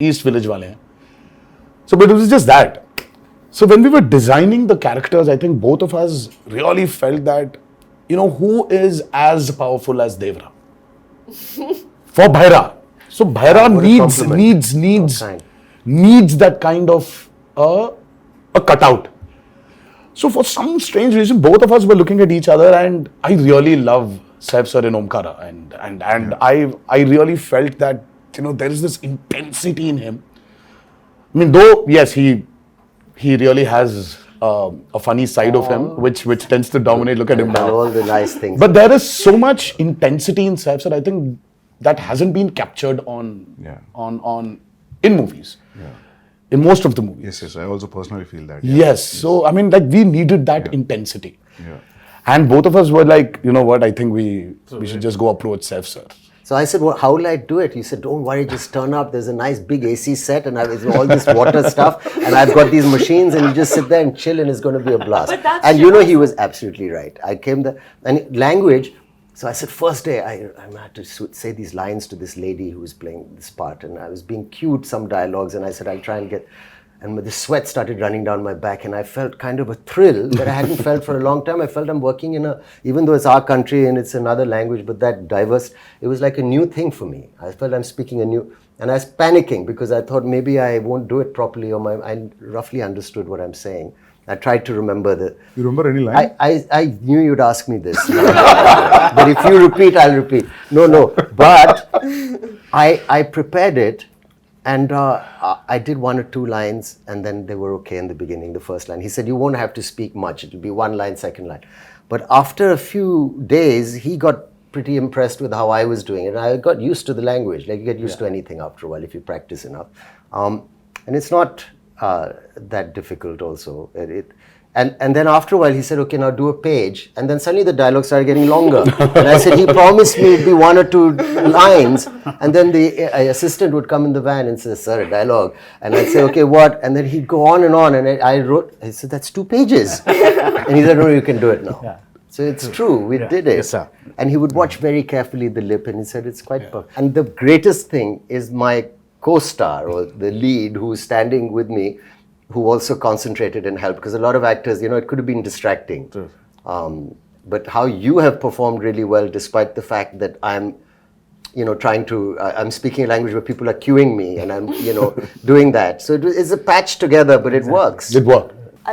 East Village wale hain. So, but it was just that. So when we were designing the characters, I think both of us really felt that, who is as powerful as Devara? For Bhaira. So Bhaira needs that kind of a cutout. So for some strange reason, both of us were looking at each other, and I really love Saif sir in Omkara, and I really felt that there is this intensity in him. I mean, though yes, he really has a funny side of him, which tends to dominate. Look at him now. All the nice things. But there is so much intensity in Saif sir. I think that hasn't been captured on in movies. Yeah. In most of the movies. Yes, I also personally feel that. Yes. So, I mean, like, we needed that intensity. Yeah. And both of us were like, you know what, I think we should just go approach Saif sir. So I said, well, how will I do it? He said, don't worry, just turn up. There's a nice big AC set and all this water stuff. And I've got these machines and you just sit there and chill and it's going to be a blast. And he was absolutely right. I came there and language. So I said, first day, I had to say these lines to this lady who was playing this part. And I was being cued some dialogues. And I said, I'll try and get... And the sweat started running down my back. And I felt kind of a thrill that I hadn't felt for a long time. I felt I'm working even though it's our country and it's another language, but that diverse, it was like a new thing for me. I felt I'm speaking and I was panicking because I thought maybe I won't do it properly or I roughly understood what I'm saying. I tried to remember You remember any line? I knew you'd ask me this. But if you repeat, I'll repeat. No. But I prepared it and I did one or two lines and then they were okay in the beginning, the first line. He said, you won't have to speak much. It'll be one line, second line. But after a few days, he got pretty impressed with how I was doing it. And I got used to the language. Like you get used to anything after a while if you practice enough. And it's not... that difficult also. And then after a while he said, okay, now do a page. And then suddenly the dialogue started getting longer. And I said, he promised me it'd be one or two lines. And then the assistant would come in the van and say, sir, a dialogue. And I'd say, okay, what? And then he'd go on. And I said, that's 2 pages. And he said, no, you can do it now. Yeah. So it's true, we did it. Yes, sir. And he would watch very carefully the lip and he said, it's quite perfect. And the greatest thing is my co-star or the lead who was standing with me, who also concentrated and helped, because a lot of actors, it could have been distracting. Sure. But how you have performed really well, despite the fact that I'm, I'm speaking a language where people are cueing me and I'm, doing that. So it's a patch together, but it works. It worked.